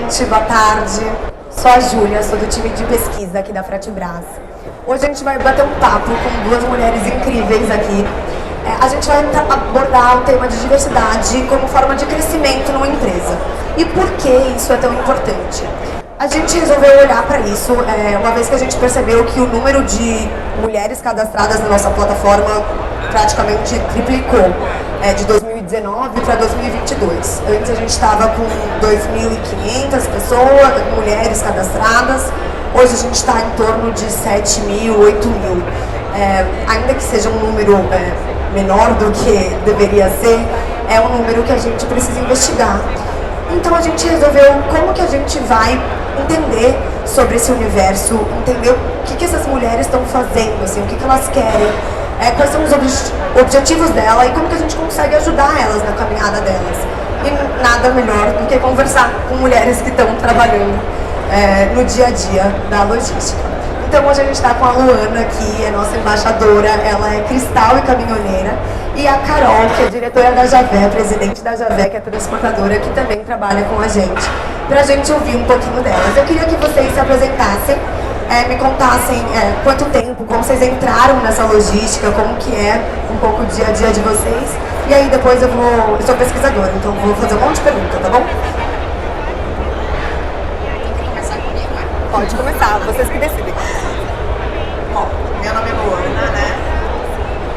gente, boa tarde. Sou a Júlia, sou do time de pesquisa aqui da Fratebras. Hoje a gente vai bater um papo com duas mulheres incríveis aqui. A gente vai abordar o tema de diversidade como forma de crescimento numa empresa. E por que isso é tão importante? A gente resolveu olhar para isso, uma vez que a gente percebeu que o número de mulheres cadastradas na nossa plataforma praticamente triplicou, de 2019 para 2022. Antes a gente estava com 2.500 pessoas, mulheres cadastradas, hoje a gente está em torno de 7.000, 8.000. Ainda que seja um número menor do que deveria ser, é um número que a gente precisa investigar. Então a gente resolveu como que a gente vai entender sobre esse universo, entender o que essas mulheres estão fazendo, assim, o que elas querem, quais são os objetivos dela e como que a gente consegue ajudar elas na caminhada delas. E nada melhor do que conversar com mulheres que estão trabalhando no dia a dia da logística. Então hoje a gente está com a Luana aqui, é nossa embaixadora, ela é cristal e caminhoneira, e a Carol, que é diretora da Javé, presidente da Javé, que é transportadora, que também trabalha com a gente, para a gente ouvir um pouquinho delas. Eu queria que vocês se apresentassem, me contassem quanto tempo, como vocês entraram nessa logística, como que é um pouco o dia a dia de vocês, e aí depois eu sou pesquisadora, então vou fazer um monte de perguntas, tá bom? Pode começar, vocês que decidem. Bom, meu nome é Luana, né?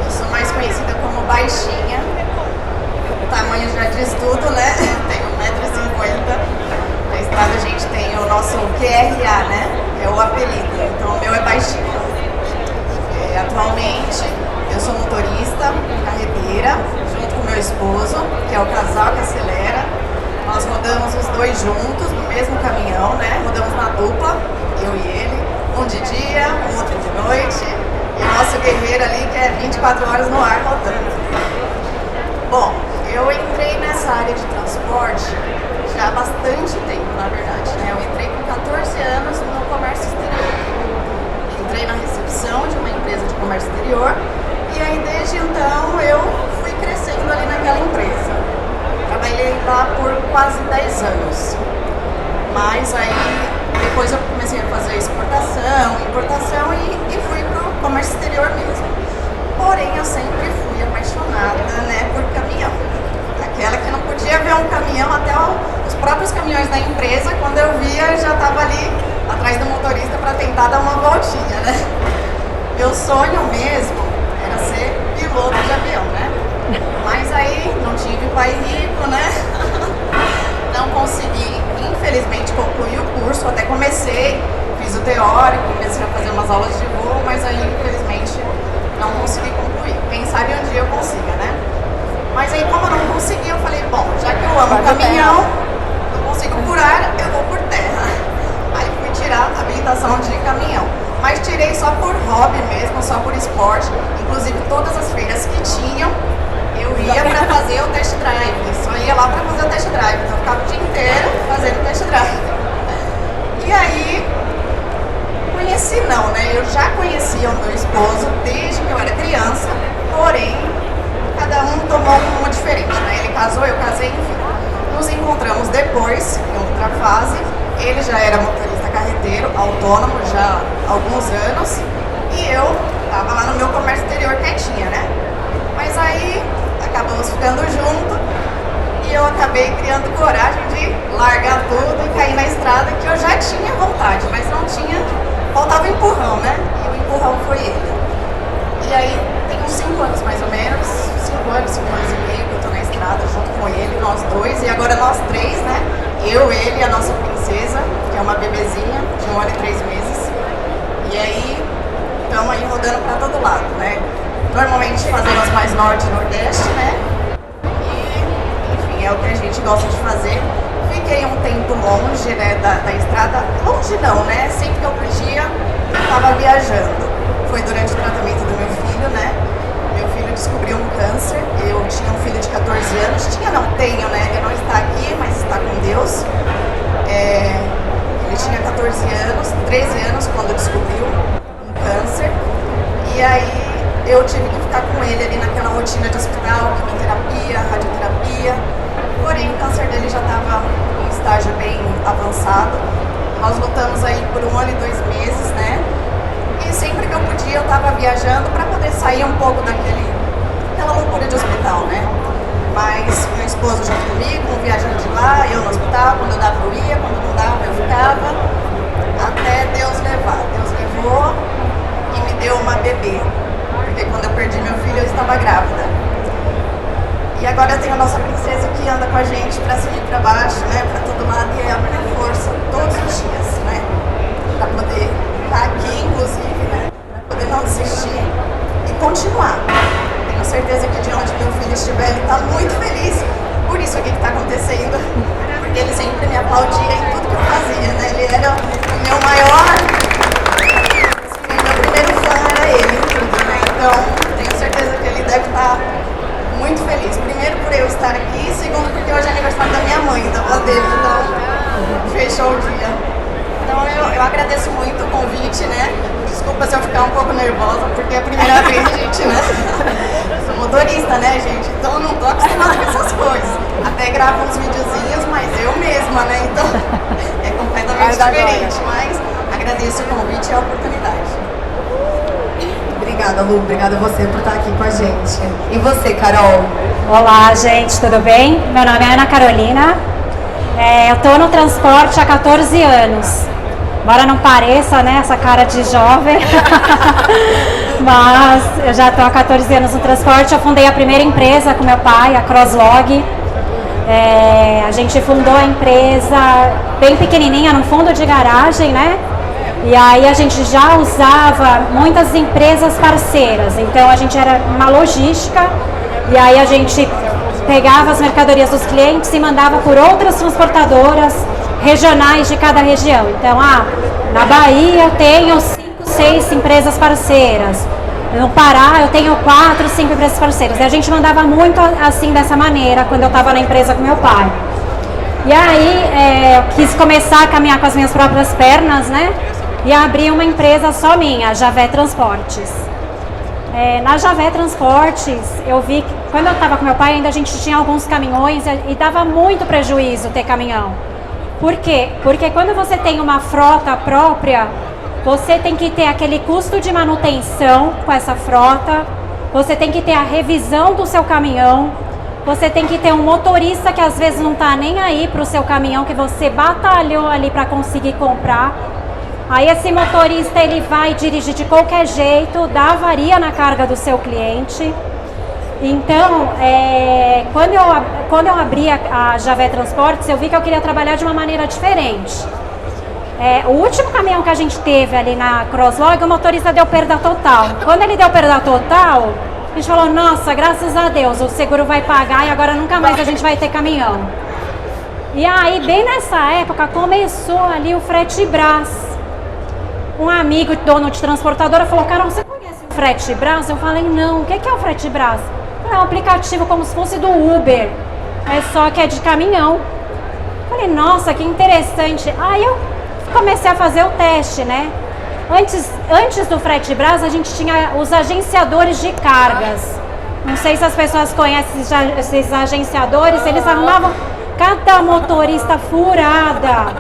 Eu sou mais conhecida como baixinha. O tamanho já diz tudo, né? Tenho 1,50 m. Na estrada a gente tem o nosso QRA, né? É o apelido. Então o meu é baixinha. Atualmente eu sou motorista, carreteira, junto com meu esposo, que é o casal que acelera. Nós rodamos os dois juntos no mesmo caminhão, né? Rodamos na dupla, eu e ele, um de dia, o outro de noite, e o nosso guerreiro ali que é 24 horas no ar rodando. Bom, eu entrei nessa área de transporte já há bastante tempo, na verdade, né? Eu entrei com 14 anos no comércio exterior. Entrei na recepção de uma empresa de comércio exterior e aí desde então eu fui crescendo ali naquela empresa. Trabalhei lá por quase 10 anos, mas aí depois eu comecei a fazer exportação, importação e fui para o comércio exterior mesmo. Porém, eu sempre fui apaixonada, né, por caminhão. Aquela que não podia ver um caminhão, até os próprios caminhões da empresa, quando eu via, eu já estava ali atrás do motorista para tentar dar uma voltinha, né. Meu sonho mesmo era ser piloto de avião, né. Mas aí não tive pai rico, né? Não consegui, infelizmente, concluir o curso. Até comecei, fiz o teórico, comecei a fazer umas aulas de voo, mas aí, infelizmente, não consegui concluir. Quem sabe um dia eu consiga, né? Mas aí, como eu não consegui, eu falei, bom, já que eu amo caminhão, eu consigo por ar, eu vou por terra. Aí fui tirar a habilitação de caminhão. Mas tirei só por hobby mesmo, só por esporte. Inclusive, todas as feiras que tinham, eu ia para fazer o test drive, só ia lá para fazer o test drive, então eu ficava o dia inteiro fazendo o test drive. E aí, conheci não, né? Eu já conhecia o meu esposo desde que eu era criança, porém, cada um tomou um rumo diferente, né? Ele casou, eu casei, enfim. Nos encontramos depois, em outra fase, ele já era motorista carreteiro, autônomo já há alguns anos, e eu estava lá no meu comércio exterior quietinha, né? Mas aí acabamos ficando junto e eu acabei criando coragem de largar tudo e cair na estrada, que eu já tinha vontade, mas não tinha, faltava empurrão, né? E o empurrão foi ele. E aí tem uns 5 anos mais ou menos, 5 anos e meio que eu tô na estrada junto com ele, nós dois, e agora nós três, né? Eu, ele e a nossa princesa, que é uma bebezinha de 1 ano e 3 meses. E aí estamos aí rodando pra todo lado, né? Normalmente fazemos mais norte e nordeste, né? E, enfim, é o que a gente gosta de fazer. Fiquei um tempo longe, né, da estrada. Longe não, né? Sempre que eu podia, eu estava viajando. Foi durante o tratamento do meu filho, né? Meu filho descobriu um câncer. Eu tinha um filho de 14 anos. Tenho, né? Ele não está aqui, mas está com Deus. Ele tinha 14 anos, 13 anos quando descobriu um câncer. E aí eu tive que ficar com ele ali naquela rotina de hospital, quimioterapia, radioterapia. Porém, o câncer dele já estava em estágio bem avançado. Nós lutamos aí por 1 ano e 2 meses, né? E sempre que eu podia, eu estava viajando para poder sair um pouco daquela loucura de hospital, né? Mas meu esposo junto comigo, viajando de lá, eu no hospital, quando eu dava eu ia, quando não dava eu ficava, até Deus levar. Deus levou e me deu uma bebê, porque quando eu perdi meu filho eu estava grávida. E agora eu tenho a nossa princesa que anda com a gente pra cima e pra baixo, né, pra todo lado, e é a minha força todos os dias, né, pra poder estar aqui, inclusive, né, pra poder não desistir e continuar. Tenho certeza que de onde meu filho estiver, ele tá muito feliz por isso aqui que tá acontecendo, porque ele sempre me aplaudia em tudo que eu fazia, né, ele era o meu maior, assim, meu primeiro fã era ele, né, então tenho certeza que ele deve estar muito feliz. Primeiro por eu estar aqui, segundo porque hoje é aniversário da minha mãe, da avó dele, então fechou o dia. Então eu agradeço muito o convite, né? Desculpa se eu ficar um pouco nervosa, porque é a primeira vez, gente, né? Sou motorista, né, gente? Então eu não tô acostumada com essas coisas. Até gravo uns videozinhos, mas eu mesma, né? Então é completamente diferente. Mas agradeço o convite e a oportunidade. Obrigada, Lu. Obrigada a você por estar aqui com a gente. E você, Carol? Olá, gente, tudo bem? Meu nome é Ana Carolina. Eu estou no transporte há 14 anos. Embora não pareça, né, essa cara de jovem. Mas eu já estou há 14 anos no transporte. Eu fundei a primeira empresa com meu pai, a Crosslog. A gente fundou a empresa bem pequenininha, num fundo de garagem, né? E aí a gente já usava muitas empresas parceiras, então a gente era uma logística e aí a gente pegava as mercadorias dos clientes e mandava por outras transportadoras regionais de cada região. Então, na Bahia eu tenho 5, 6 empresas parceiras, no Pará eu tenho 4, 5 empresas parceiras. E a gente mandava muito assim dessa maneira quando eu estava na empresa com meu pai. E aí eu quis começar a caminhar com as minhas próprias pernas, né? E abri uma empresa só minha, a Javé Transportes. Na Javé Transportes, eu vi que quando eu estava com meu pai, ainda a gente tinha alguns caminhões e dava muito prejuízo ter caminhão. Por quê? Porque quando você tem uma frota própria, você tem que ter aquele custo de manutenção com essa frota, você tem que ter a revisão do seu caminhão, você tem que ter um motorista que às vezes não está nem aí para o seu caminhão, que você batalhou ali para conseguir comprar. Aí esse motorista ele vai dirigir de qualquer jeito, dá avaria na carga do seu cliente. Então, quando eu abri a Javé Transportes, eu vi que eu queria trabalhar de uma maneira diferente. O último caminhão que a gente teve ali na Crosslog, o motorista deu perda total. Quando ele deu perda total, a gente falou, nossa, graças a Deus, o seguro vai pagar e agora nunca mais a gente vai ter caminhão. E aí, bem nessa época, começou ali o Fretebras. Um amigo, dono de transportadora, falou, Carol, você conhece o Fretebras? Eu falei, não, o que é o Fretebras? É um aplicativo como se fosse do Uber, só que é de caminhão. Eu falei, nossa, que interessante. Aí eu comecei a fazer o teste, né? Antes do Fretebras, a gente tinha os agenciadores de cargas. Não sei se as pessoas conhecem esses agenciadores, eles arrumavam cada motorista furada.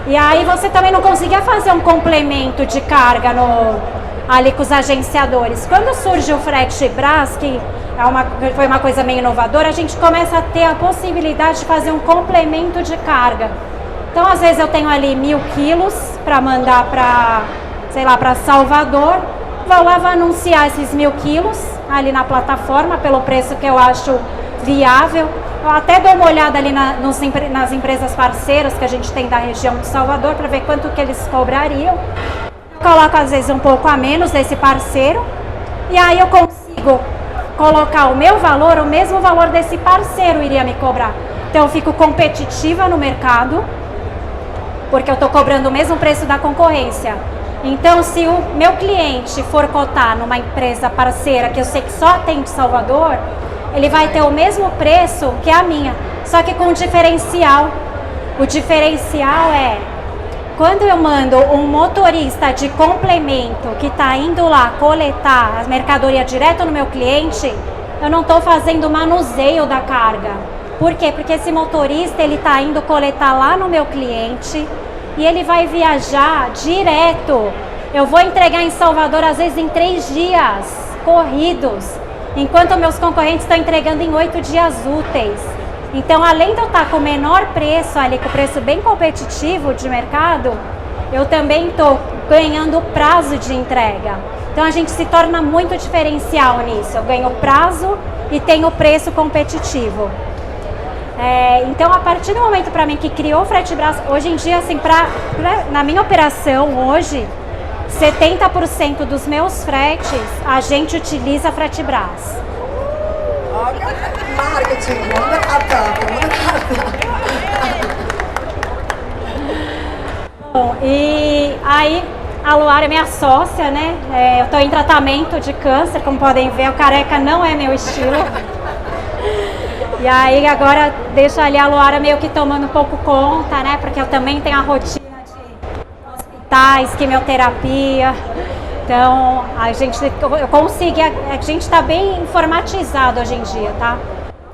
E aí você também não conseguia fazer um complemento de carga ali com os agenciadores. Quando surge o Fretebras, que foi uma coisa meio inovadora, a gente começa a ter a possibilidade de fazer um complemento de carga. Então, às vezes eu tenho ali 1.000 quilos para mandar para Salvador, vou lá, vou anunciar esses 1.000 quilos ali na plataforma pelo preço que eu acho viável. Eu até dou uma olhada ali nas empresas parceiras que a gente tem da região de Salvador para ver quanto que eles cobrariam. Eu coloco às vezes um pouco a menos desse parceiro e aí eu consigo colocar o meu valor, o mesmo valor desse parceiro iria me cobrar. Então eu fico competitiva no mercado, porque eu estou cobrando o mesmo preço da concorrência. Então, se o meu cliente for cotar numa empresa parceira que eu sei que só tem de Salvador, ele vai ter o mesmo preço que a minha, só que com um diferencial. O diferencial é, quando eu mando um motorista de complemento que está indo lá coletar a mercadoria direto no meu cliente, eu não estou fazendo manuseio da carga. Por quê? Porque esse motorista, ele está indo coletar lá no meu cliente e ele vai viajar direto. Eu vou entregar em Salvador, às vezes, em 3 dias corridos, enquanto meus concorrentes estão entregando em 8 dias úteis. Então, além de eu estar com o menor preço ali, com o preço bem competitivo de mercado, eu também estou ganhando prazo de entrega. Então, a gente se torna muito diferencial nisso. Eu ganho prazo e tenho preço competitivo. Então, a partir do momento para mim que criou o FreteBras, hoje em dia, assim, na minha operação hoje, 70% dos meus fretes a gente utiliza FreteBras. Marketing, manda cartão. Bom, e aí a Luara é minha sócia, né? Eu estou em tratamento de câncer, como podem ver, o careca não é meu estilo. E aí agora deixo ali a Luara meio que tomando um pouco conta, né? Porque eu também tenho a rotina de hospitais, quimioterapia. Então a gente está bem informatizado hoje em dia, tá?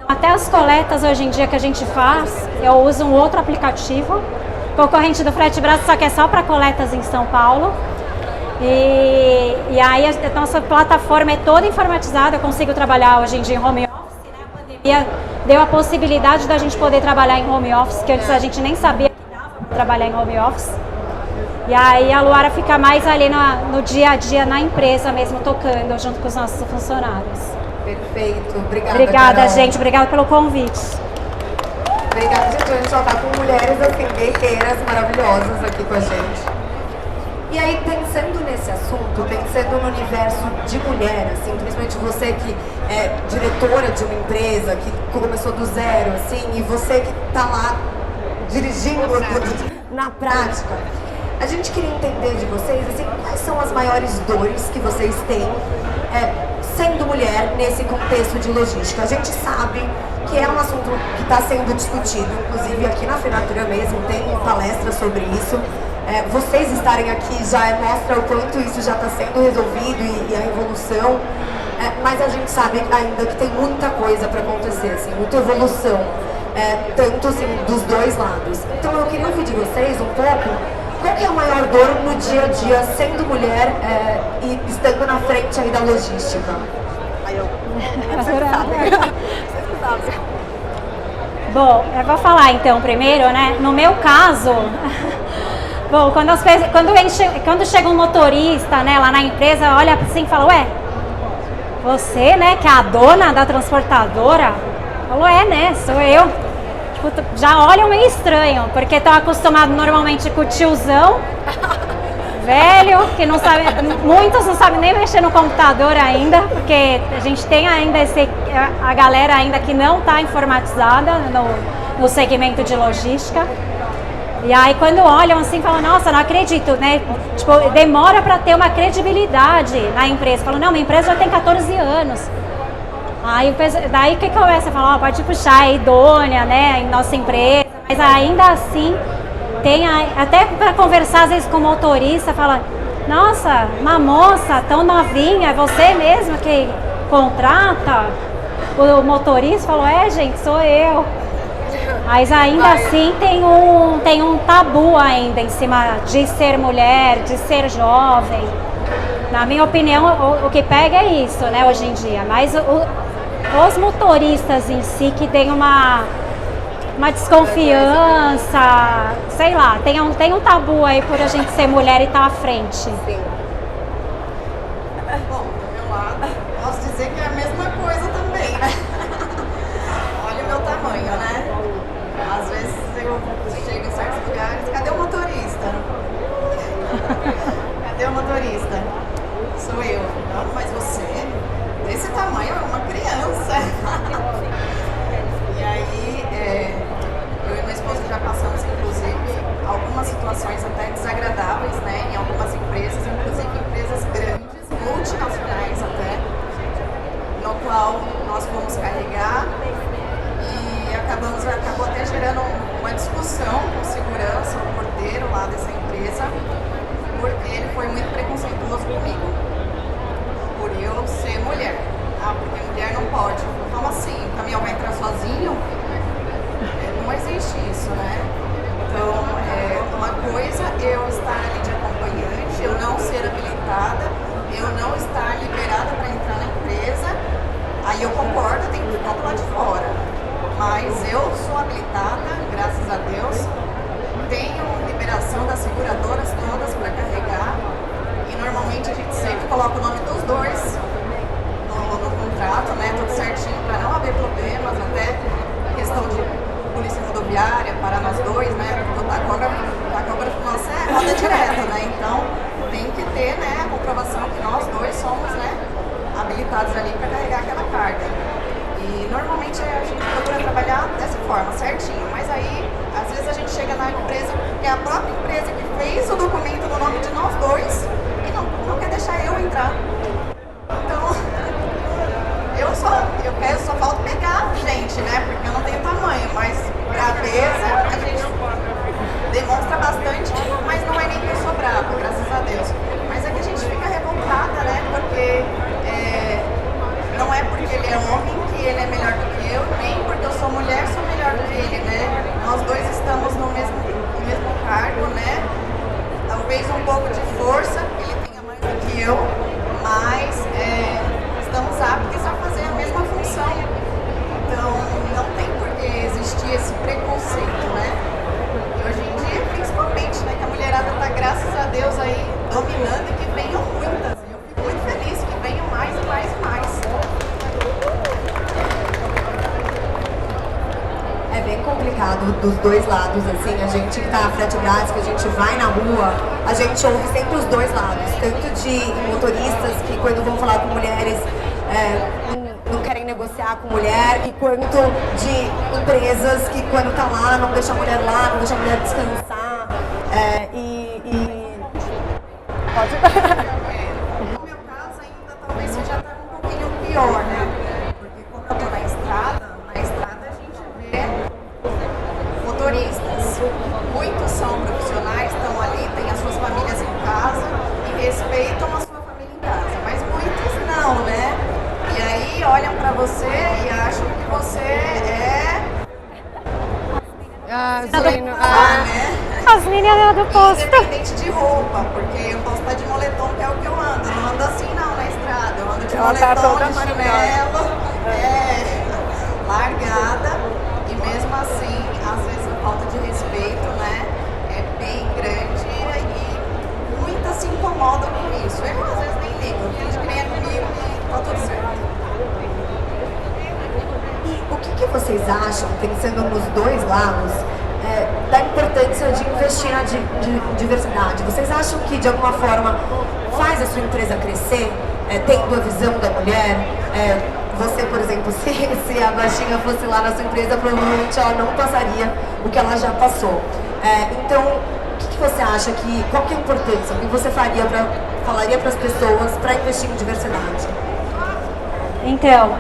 Até as coletas hoje em dia que a gente faz, eu uso um outro aplicativo, concorrente do FreteBras, só que é só para coletas em São Paulo. E aí a nossa plataforma é toda informatizada, eu consigo trabalhar hoje em dia em home office, né? A pandemia deu a possibilidade da gente poder trabalhar em home office, que antes a gente nem sabia que dava para trabalhar em home office. E aí a Luara fica mais ali no dia a dia na empresa mesmo, tocando junto com os nossos funcionários. Perfeito, obrigada. Obrigada, Carol. gente, obrigada pelo convite. Obrigada, gente. A gente só tá com mulheres assim, guerreiras maravilhosas aqui com a gente. E aí, pensando nesse assunto, pensando no universo de mulher, assim, principalmente você que é diretora de uma empresa, que começou do zero, assim, e você que tá lá dirigindo na prática. A gente queria entender de vocês, assim, quais são as maiores dores que vocês têm sendo mulher nesse contexto de logística. A gente sabe que é um assunto que está sendo discutido, inclusive aqui na Fenatura mesmo, tem palestra sobre isso. Vocês estarem aqui já mostra o quanto isso já está sendo resolvido e a evolução, mas a gente sabe ainda que tem muita coisa para acontecer, assim, muita evolução, tanto assim, dos dois lados. Então eu queria ouvir de vocês um pouco qual que é a maior dor no dia a dia sendo mulher e estando na frente aí da logística? Bom, eu vou falar então primeiro, né? No meu caso, bom, quando chega um motorista, né, lá na empresa, olha assim e fala, ué, você, né, que é a dona da transportadora? Falou, né, sou eu. Tipo, já olham meio estranho, porque estão acostumados normalmente com o tiozão, velho, que não sabe, muitos não sabem nem mexer no computador ainda, porque a gente tem ainda a galera ainda que não está informatizada no segmento de logística. E aí quando olham assim, falam, nossa, não acredito, né? Tipo, demora para ter uma credibilidade na empresa. Falam, não, minha empresa já tem 14 anos. Aí daí que começa a falar, pode puxar, é idônea, né, em nossa empresa, mas ainda assim, tem até para conversar às vezes com o motorista, fala, nossa, uma moça tão novinha, é você mesma que contrata? O motorista falou, gente, sou eu. Mas ainda assim tem um tabu ainda em cima de ser mulher, de ser jovem. Na minha opinião, o que pega é isso, né, hoje em dia, mas os motoristas em si que tem uma desconfiança, sei lá, tem um tabu aí por a gente ser mulher e estar à frente. Sim. Bom, do meu lado, posso dizer que é a mesma coisa também. Olha o meu tamanho, né? Às vezes eu chego em certos lugares, cadê o motorista? Cadê o motorista? Sou eu. Não, mas você, desse tamanho, é uma criança. E aí, eu e meu esposo já passamos, inclusive, algumas situações até desagradáveis, né? Em algumas empresas, inclusive empresas grandes, multinacionais até, no qual nós fomos carregar e acabou até gerando uma discussão com segurança, o porteiro lá dessa empresa, porque ele foi muito preconceituoso comigo, por eu ser mulher. Ah, porque mulher não pode. Como assim? O caminhão vai entrar sozinho? não existe isso, né? Então, uma coisa é eu estar ali de acompanhante, eu não ser habilitada, eu não estar liberada para entrar na empresa, aí eu concordo, eu tenho que ficar do lado de fora. Mas eu sou habilitada, graças a Deus, tenho liberação das seguradoras todas para carregar, e normalmente a gente sempre coloca o nome dos dois no contrato, né, tudo certinho, para não haver problemas, até questão de polícia rodoviária para nós dois, né, o tacógrafo nosso é roda direta, né, então tem que ter, né, a comprovação que nós dois somos, né, habilitados ali para carregar aquela carga. E normalmente a gente procura trabalhar dessa forma, certinho, mas aí às vezes a gente chega na empresa, que é a própria empresa que fez o documento no nome de nós dois e não quer deixar eu entrar. Então, eu só falta pegar gente, né? Porque eu não tenho tamanho, mas braveza a gente demonstra bastante, mas não é nem que eu sou brava, graças a Deus. Mas é que a gente fica revoltada, né? Porque não é porque ele é homem que ele é melhor do que eu, nem porque eu sou mulher sou melhor do que ele, né? Nós dois estamos no mesmo cargo, né? Talvez um pouco de força, ele tenha mais do que eu, mas estamos aptos a fazer a mesma função. Então, não tem por que existir esse preconceito, né? E hoje em dia, principalmente, né, que a mulherada está, graças a Deus, aí dominando e que venham muitas. Eu fico muito feliz que venham mais e mais e mais. É bem complicado dos dois lados, assim, a gente que tá na Fratibras, que a gente vai na rua, a gente ouve sempre os dois lados, tanto de motoristas que quando vão falar com mulheres não querem negociar com mulher, e quanto de empresas que quando tá lá, não deixa a mulher lá, não deixa a mulher descansar, Pode... No meu caso ainda talvez seja até um pouquinho pior, né? Porque como eu tô na estrada a gente vê motoristas. Muitos são profissionais, estão ali, têm as suas famílias em casa e respeitam a sua família em casa. Mas muitos não, né? E aí olham pra você e acham que você é... né? As meninas do posto. Independente de roupa, porque eu posso estar de moletom, que é o que eu ando. Eu não ando assim não na estrada, eu ando de moletom, de chinelo, largada. E mesmo assim, às vezes a falta de respeito, né, é bem grande e muitas se incomodam com isso. Eu às vezes nem ligo, eu finge que nem é comigo e tá tudo certo. E o que vocês acham, pensando nos dois lados, da importância de investir na diversidade? Vocês acham que de alguma forma faz a sua empresa crescer, tendo a visão da mulher? Você, por exemplo, se a baixinha fosse lá na sua empresa, provavelmente ela não passaria o que ela já passou. Então, o que você acha qual que é a importância? O que você falaria para as pessoas para investir em diversidade? Então,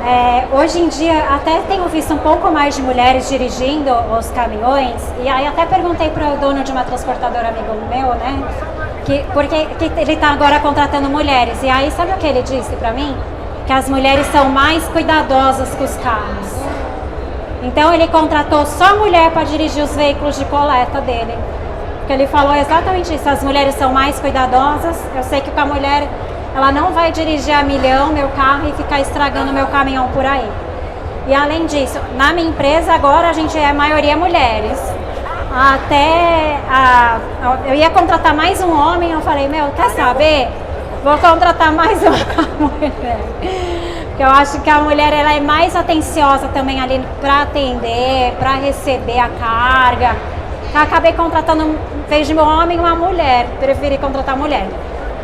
hoje em dia até tenho visto um pouco mais de mulheres dirigindo os caminhões, e aí até perguntei para o dono de uma transportadora amigo meu, né, porque ele está agora contratando mulheres, e aí sabe o que ele disse para mim? Que as mulheres são mais cuidadosas com os carros. Então ele contratou só mulher para dirigir os veículos de coleta dele, porque ele falou exatamente isso, as mulheres são mais cuidadosas. Eu sei que com a mulher ela não vai dirigir a milhão meu carro e ficar estragando meu caminhão por aí. E além disso, na minha empresa agora a gente é a maioria mulheres. Eu ia contratar mais um homem, eu falei, quer saber? Vou contratar mais uma mulher. Porque eu acho que a mulher ela é mais atenciosa também ali para atender, para receber a carga. Eu acabei contratando, em vez de um homem, uma mulher. Preferi contratar mulher.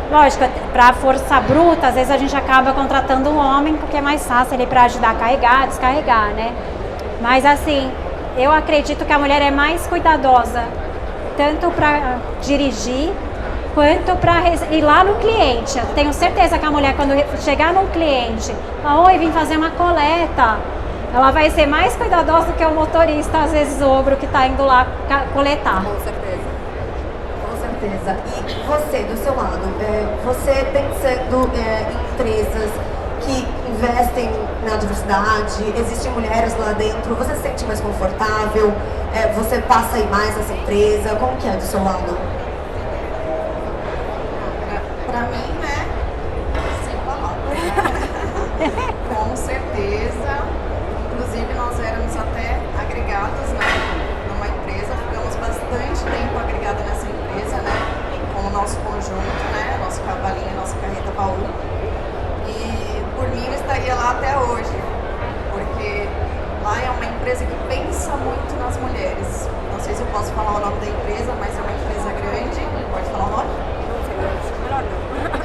Lógico, para força bruta, às vezes a gente acaba contratando um homem, porque é mais fácil ele para ajudar a carregar, descarregar, né? Mas assim, eu acredito que a mulher é mais cuidadosa, tanto para dirigir, quanto para ir lá no cliente. Eu tenho certeza que a mulher, quando chegar no cliente, oi, vim fazer uma coleta, ela vai ser mais cuidadosa do que o motorista, às vezes ogro, que está indo lá coletar. Com certeza. E você, do seu lado, você pensando em empresas que investem na diversidade, existem mulheres lá dentro, você se sente mais confortável? Você passa a ir mais nessa empresa? Como que é do seu lado? Pra mim, né? Sem palavras. Com certeza. Inclusive, nós éramos até agregados, né, numa empresa. Ficamos bastante tempo agregados nessa empresa, né? Com o nosso conjunto, né? Nosso cavalinho, nossa carreta baú. E por mim eu estaria lá até hoje. Porque lá é uma empresa que pensa muito nas mulheres. Não sei se eu posso falar o nome da empresa, mas é uma empresa grande. Pode falar o nome?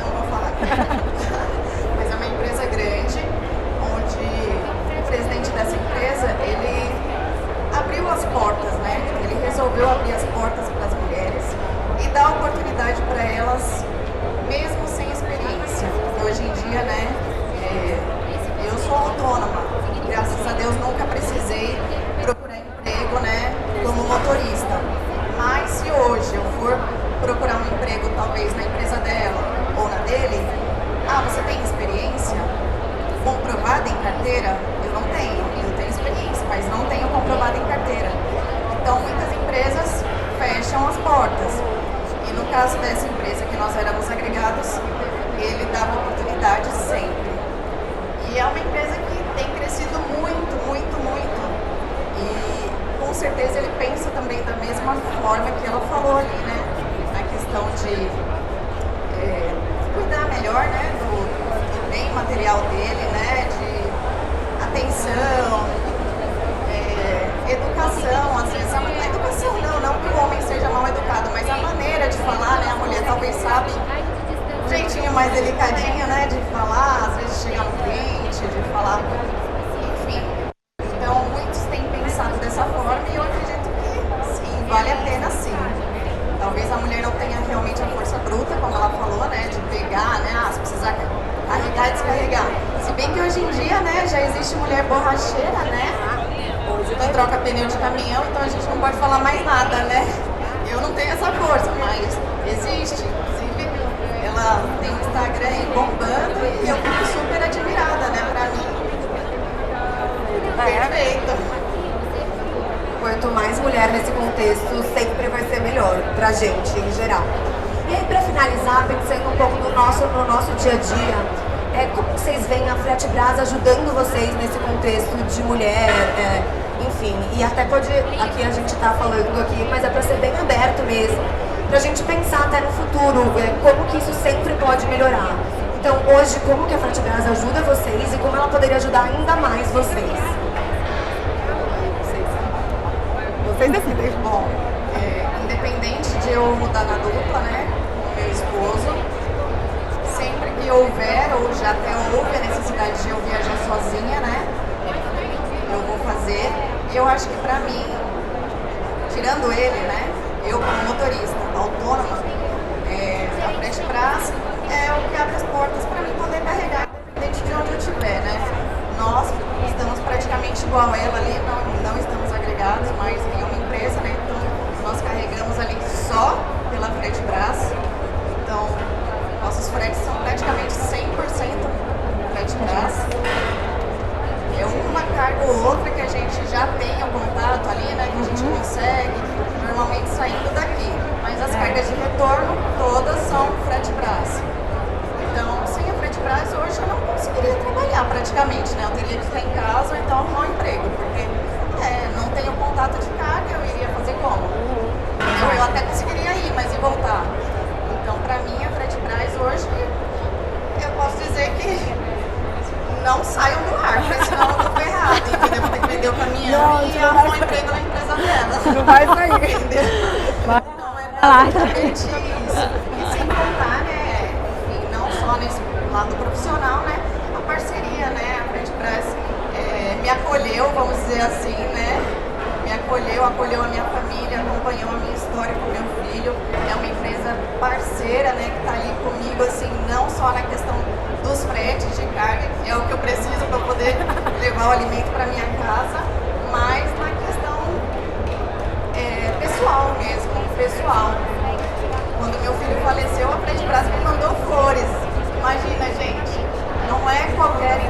Não vou falar. Mas é uma empresa grande, onde o presidente dessa empresa, ele abriu as portas, né? Ele resolveu abrir as portas para as mulheres e dar oportunidade para elas, mesmo sem experiência. Hoje em dia, né? Eu sou autônoma. Graças a Deus nunca precisei procurar emprego, né? Como motorista. Mas se hoje eu for procurar um emprego, talvez na empresa dela ou na dele, você tem experiência comprovada em carteira? Eu não tenho. Eu tenho experiência, mas não tenho comprovada em carteira. Então muitas empresas fecham as portas. E no caso dessa empresa que nós éramos agregados, ele dava oportunidade sempre. E é uma empresa que tem crescido muito, muito, muito. E com certeza ele pensa também da mesma forma que ela falou ali, né? Na questão de cuidar melhor, né? Do bem material dele, né? De atenção, educação. Às vezes a educação não que o homem seja mal educado, mas a maneira de falar, né? A mulher talvez sabe um jeitinho mais delicadinho, né? De falar, às vezes chegar no cliente, de falar, enfim. Então muitos têm pensado dessa forma e eu acredito que sim, vale a pena sim. Talvez a mulher não tenha realmente a força bruta, como ela falou, né? De pegar, né? Se precisar carregar e descarregar. Se bem que hoje em dia, né? Já existe mulher borracheira, né? Que troca pneu de caminhão, então a gente não pode falar mais nada, né? Eu não tenho essa força, mas existe. Inclusive, ela tem um Instagram aí bombando e eu fico super admirada, né? Pra mim, perfeito. Quanto mais mulher nesse contexto, sempre vai ser melhor pra gente, em geral. E aí, pra finalizar, pensando um pouco no nosso dia a dia, como vocês veem a Fretebras ajudando vocês nesse contexto de mulher, enfim, e até pode, aqui a gente tá falando aqui, mas é pra ser bem aberto mesmo, pra gente pensar até no futuro, como que isso sempre pode melhorar. Então, hoje, como que a Fretebras ajuda vocês e como ela poderia ajudar ainda mais vocês? Vocês decidem. Bom, independente de eu mudar na dupla, né, com meu esposo, sempre que houver, ou já até houve a necessidade de eu viajar sozinha, né, eu vou fazer. E eu acho que pra mim, tirando ele, né, eu como motorista autônoma, a Fretebras é o que abre as portas pra mim poder carregar, independente de onde eu estiver, né. Nós estamos praticamente igual a ela ali, não estamos agregados, mas em uma empresa, né? Então nós carregamos ali só pela Fretebras. Então nossos fretes são praticamente 100% Fretebras. É uma carga ou outra que a gente já tem o contato ali, né? Que a gente consegue, normalmente saindo daqui. Mas as cargas de retorno todas são Fretebras. Então, sem a Fretebras, hoje eu não conseguiria trabalhar praticamente, né? Eu teria que ficar em casa ou então arrumar um emprego, porque não tenho contato de carga, eu iria fazer como? Eu até conseguiria ir, mas e voltar? Então, pra mim, a Fretebras hoje, eu posso dizer que não saiam do ar, porque senão eu tô ferrada, entendeu? Vou ter que vender o caminhão e arrumar um emprego na empresa dela. Não vai sair. Entendeu? Então, é basicamente isso. E sem contar, né? Só nesse lado profissional, né? A parceria, né? A Fretebras me acolheu, vamos dizer assim, né? Me acolheu a minha família, acompanhou a minha história com meu filho. É uma empresa parceira, né? Que tá ali comigo, assim, não só na questão dos fretes de carga, que é o que eu preciso para poder levar o alimento para minha casa, mas na questão pessoal mesmo, pessoal. Quando meu filho faleceu, a Fretebras me mandou flores. Imagina, gente, não é qualquer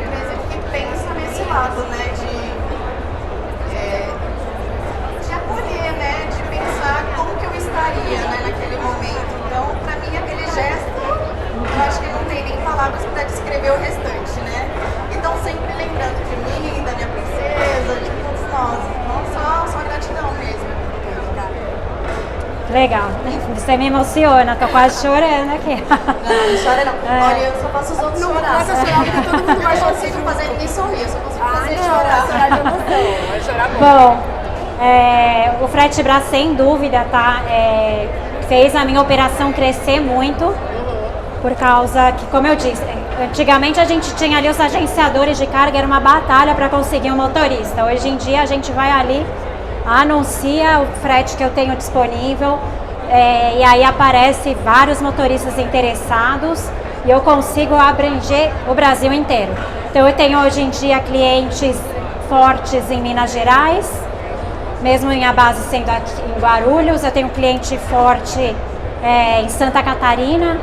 legal. Você me emociona, tô quase chorando aqui. Não chora não. Olha, eu só faço os outros chorar. Começa a chorar porque todo mundo vai Eu chorar. consigo fazer ninguém sorrir, eu só consigo fazer Vai chorar. chorar de emoção, vai chorar muito. Bom, o Frete Brás, sem dúvida, tá, fez a minha operação crescer muito, por causa que, como eu disse, antigamente a gente tinha ali os agenciadores de carga, era uma batalha para conseguir um motorista. Hoje em dia a gente vai ali, anuncia o frete que eu tenho disponível, e aí aparece vários motoristas interessados e eu consigo abranger o Brasil inteiro. Então eu tenho hoje em dia clientes fortes em Minas Gerais, mesmo minha base sendo aqui em Guarulhos, eu tenho cliente forte em Santa Catarina.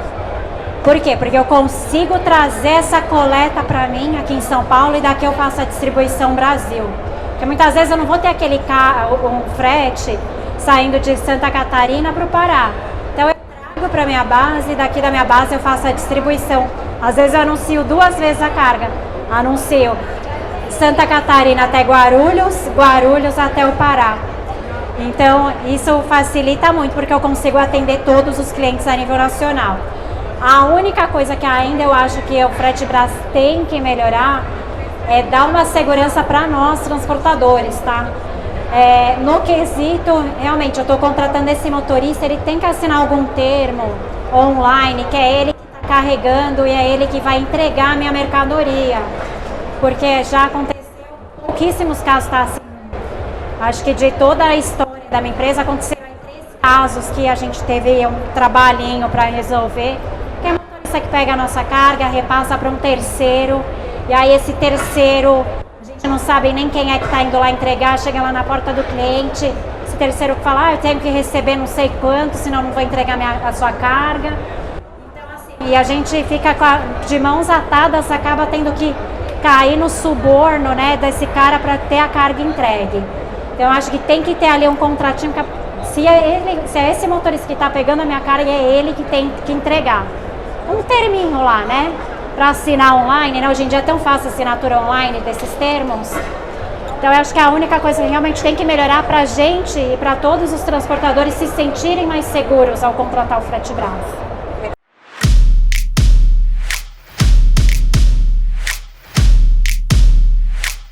Por quê? Porque eu consigo trazer essa coleta para mim aqui em São Paulo e daqui eu faço a distribuição Brasil. Porque muitas vezes eu não vou ter aquele um frete saindo de Santa Catarina para o Pará. Então eu trago para minha base e daqui da minha base eu faço a distribuição. Às vezes eu anuncio 2 vezes a carga. Anuncio Santa Catarina até Guarulhos, Guarulhos até o Pará. Então isso facilita muito porque eu consigo atender todos os clientes a nível nacional. A única coisa que ainda eu acho que o Frete Brás tem que melhorar é dar uma segurança para nós transportadores, tá? No quesito, realmente, eu estou contratando esse motorista, ele tem que assinar algum termo online, que é ele que está carregando e é ele que vai entregar a minha mercadoria. Porque já aconteceu pouquíssimos casos, tá? Assim, acho que de toda a história da minha empresa, aconteceram 3 casos que a gente teve um trabalhinho para resolver. Que é o motorista que pega a nossa carga, repassa para um terceiro, e aí esse terceiro, a gente não sabe nem quem é que está indo lá entregar, chega lá na porta do cliente, esse terceiro fala, eu tenho que receber não sei quanto, senão não vou entregar a sua carga. Então, assim, e a gente fica de mãos atadas, acaba tendo que cair no suborno, né, desse cara para ter a carga entregue. Então, eu acho que tem que ter ali um contratinho, se é esse motorista que está pegando a minha carga, é ele que tem que entregar. Um terminho lá, né? Para assinar online, né? Hoje em dia é tão fácil a assinatura online desses termos. Então eu acho que a única coisa que realmente tem que melhorar para a gente e para todos os transportadores se sentirem mais seguros ao contratar o Frete Brás.